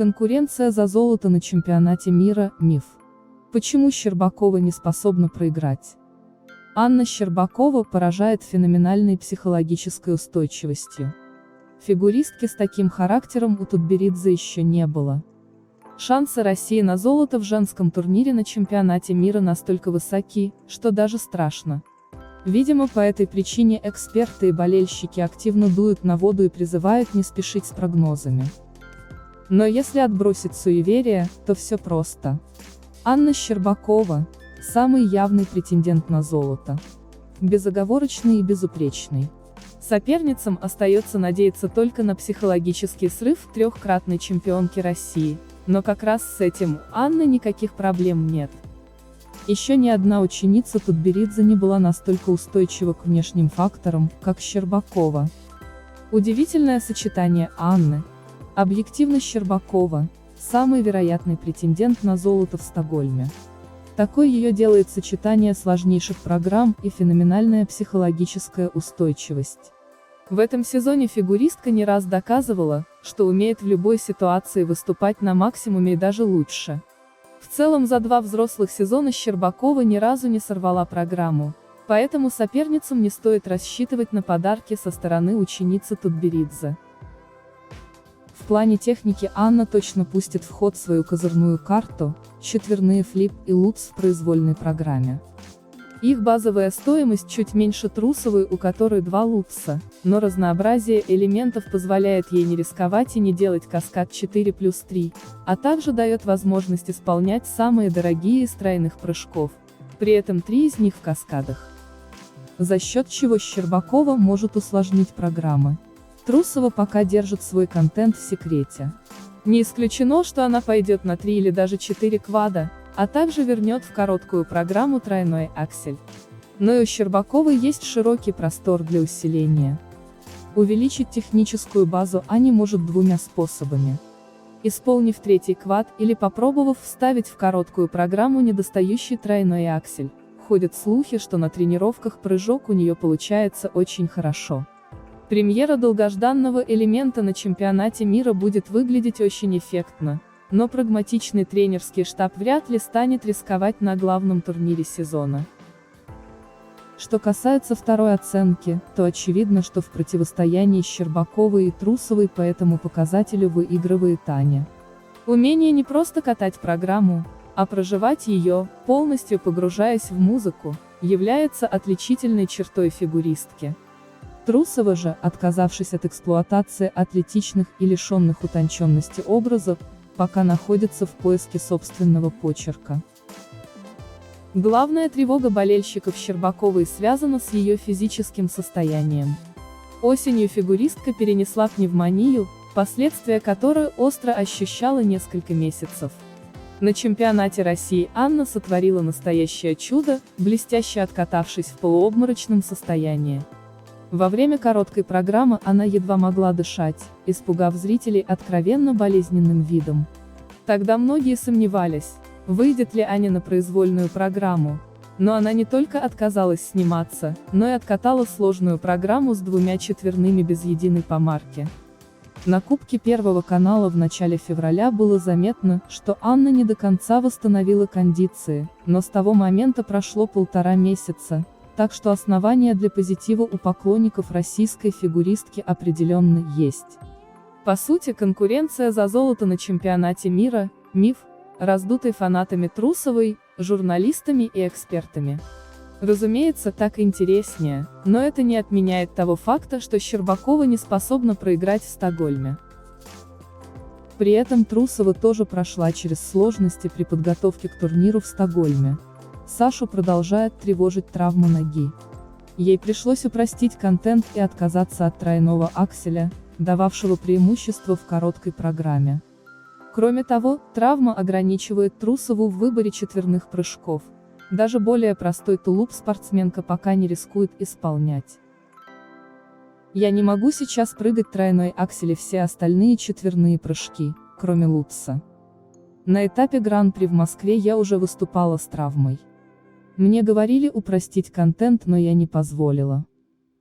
Конкуренция за золото на чемпионате мира – миф. Почему Щербакова не способна проиграть? Анна Щербакова поражает феноменальной психологической устойчивостью. Фигуристки с таким характером у Тутберидзе еще не было. Шансы России на золото в женском турнире на чемпионате мира настолько высоки, что даже страшно. Видимо, по этой причине эксперты и болельщики активно дуют на воду и призывают не спешить с прогнозами. Но если отбросить суеверие, то все просто. Анна Щербакова – самый явный претендент на золото. Безоговорочный и безупречный. Соперницам остается надеяться только на психологический срыв трехкратной чемпионки России, но как раз с этим у Анны никаких проблем нет. Еще ни одна ученица Тутберидзе не была настолько устойчива к внешним факторам, как Щербакова. Удивительное сочетание Анны. Объективно Щербакова – самый вероятный претендент на золото в Стокгольме. Такой ее делает сочетание сложнейших программ и феноменальная психологическая устойчивость. В этом сезоне фигуристка не раз доказывала, что умеет в любой ситуации выступать на максимуме и даже лучше. В целом за 2 взрослых сезона Щербакова ни разу не сорвала программу, поэтому соперницам не стоит рассчитывать на подарки со стороны ученицы Тутберидзе. В плане техники Анна точно пустит в ход свою козырную карту, четверные флип и лутс в произвольной программе. Их базовая стоимость чуть меньше Трусовой, у которой 2 лутса, но разнообразие элементов позволяет ей не рисковать и не делать каскад 4+3, а также дает возможность исполнять самые дорогие из тройных прыжков, при этом 3 из них в каскадах. За счет чего Щербакова может усложнить программы. Трусова пока держит свой контент в секрете. Не исключено, что она пойдет на 3 или даже 4 квада, а также вернет в короткую программу тройной аксель. Но и у Щербаковой есть широкий простор для усиления. Увеличить техническую базу Аня может 2 способами. Исполнив 3-й квад или попробовав вставить в короткую программу недостающий тройной аксель. Ходят слухи, что на тренировках прыжок у нее получается очень хорошо. Премьера долгожданного элемента на чемпионате мира будет выглядеть очень эффектно, но прагматичный тренерский штаб вряд ли станет рисковать на главном турнире сезона. Что касается второй оценки, то очевидно, что в противостоянии Щербаковой и Трусовой по этому показателю выигрывает Аня. Умение не просто катать программу, а проживать ее, полностью погружаясь в музыку, является отличительной чертой фигуристки. Трусова же, отказавшись от эксплуатации атлетичных и лишенных утонченности образов, пока находится в поиске собственного почерка. Главная тревога болельщиков Щербаковой связана с ее физическим состоянием. Осенью фигуристка перенесла пневмонию, последствия которой остро ощущала несколько месяцев. На чемпионате России Анна сотворила настоящее чудо, блестяще откатавшись в полуобморочном состоянии. Во время короткой программы она едва могла дышать, испугав зрителей откровенно болезненным видом. Тогда многие сомневались, выйдет ли Аня на произвольную программу. Но она не только отказалась сниматься, но и откатала сложную программу с 2 четверными без единой помарки. На Кубке Первого канала в начале февраля было заметно, что Анна не до конца восстановила кондиции, но с того момента прошло 1,5 месяца. Так что основания для позитива у поклонников российской фигуристки определенно есть. По сути, конкуренция за золото на чемпионате мира – миф, раздутый фанатами Трусовой, журналистами и экспертами. Разумеется, так интереснее, но это не отменяет того факта, что Щербакова не способна проиграть в Стокгольме. При этом Трусова тоже прошла через сложности при подготовке к турниру в Стокгольме. Сашу продолжает тревожить травма ноги. Ей пришлось упростить контент и отказаться от тройного акселя, дававшего преимущество в короткой программе. Кроме того, травма ограничивает Трусову в выборе четверных прыжков. Даже более простой тулуп спортсменка пока не рискует исполнять. «Я не могу сейчас прыгать тройной аксель и все остальные четверные прыжки, кроме лутса. На этапе Гран-при в Москве я уже выступала с травмой. Мне говорили упростить контент, но я не позволила.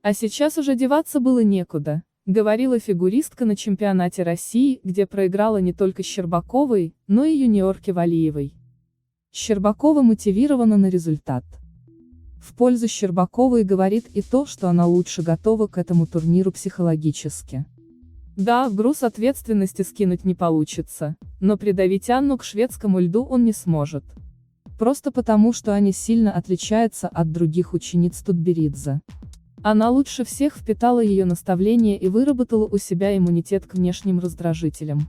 А сейчас уже деваться было некуда, Говорила фигуристка на чемпионате России, где проиграла не только Щербаковой, но и юниорке Валиевой. Щербакова мотивирована на результат. В пользу Щербаковой говорит и то, что она лучше готова к этому турниру психологически. Да, груз ответственности скинуть не получится, но придавить Анну к шведскому льду он не сможет. Просто потому, что Аня сильно отличается от других учениц Тутберидзе. Она лучше всех впитала ее наставления и выработала у себя иммунитет к внешним раздражителям.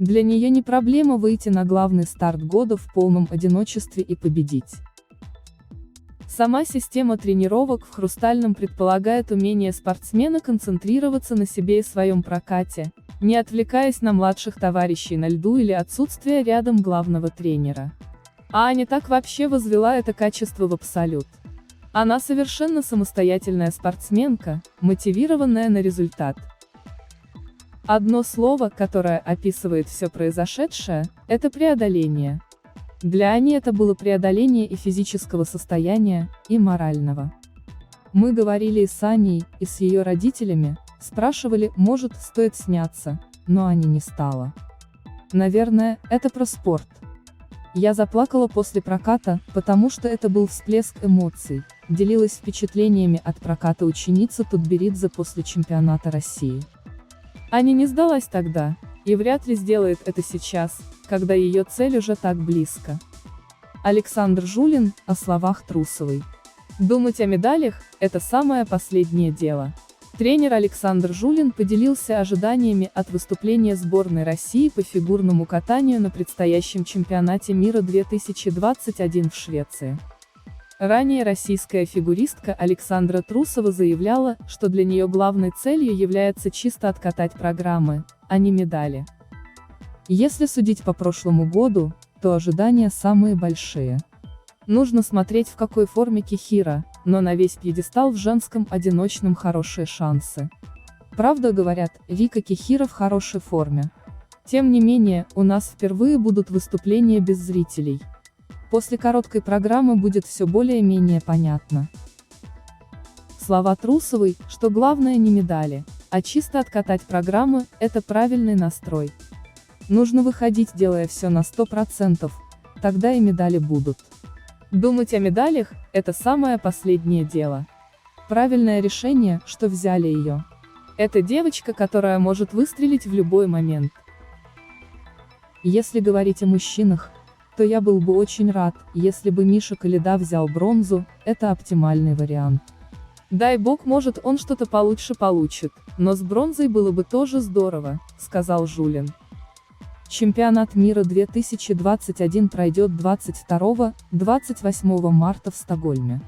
Для нее не проблема выйти на главный старт года в полном одиночестве и победить. Сама система тренировок в «Хрустальном» предполагает умение спортсмена концентрироваться на себе и своем прокате, не отвлекаясь на младших товарищей на льду или отсутствие рядом главного тренера. А Аня так вообще возвела это качество в абсолют. Она совершенно самостоятельная спортсменка, мотивированная на результат. Одно слово, которое описывает все произошедшее, это преодоление. Для Ани это было преодоление и физического состояния, и морального. Мы говорили и с Аней, и с ее родителями, спрашивали, может, стоит сняться, но Аня не стала. Наверное, это про спорт. Я заплакала после проката, потому что это был всплеск эмоций, делилась впечатлениями от проката ученица Тутберидзе после чемпионата России. Аня не сдалась тогда, и вряд ли сделает это сейчас, когда ее цель уже так близко. Александр Жулин, о словах Трусовой. Думать о медалях – это самое последнее дело. Тренер Александр Жулин поделился ожиданиями от выступления сборной России по фигурному катанию на предстоящем чемпионате мира 2021 в Швеции. Ранее российская фигуристка Александра Трусова заявляла, что для нее главной целью является чисто откатать программы, а не медали. Если судить по прошлому году, то ожидания самые большие. Нужно смотреть, в какой форме Кихира, но на весь пьедестал в женском одиночном хорошие шансы. Правда, говорят, Вика Кихира в хорошей форме. Тем не менее, у нас впервые будут выступления без зрителей. После короткой программы будет все более-менее понятно. Слова Трусовой, что главное не медали, а чисто откатать программы – это правильный настрой. Нужно выходить, делая все на 100%, тогда и медали будут. Думать о медалях – это самое последнее дело. Правильное решение, что взяли ее. Это девочка, которая может выстрелить в любой момент. Если говорить о мужчинах, то я был бы очень рад, если бы Миша Коляда взял бронзу, это оптимальный вариант. Дай бог, может, он что-то получше получит, но с бронзой было бы тоже здорово, сказал Жулин. Чемпионат мира 2021 пройдет 22-28 марта в Стокгольме.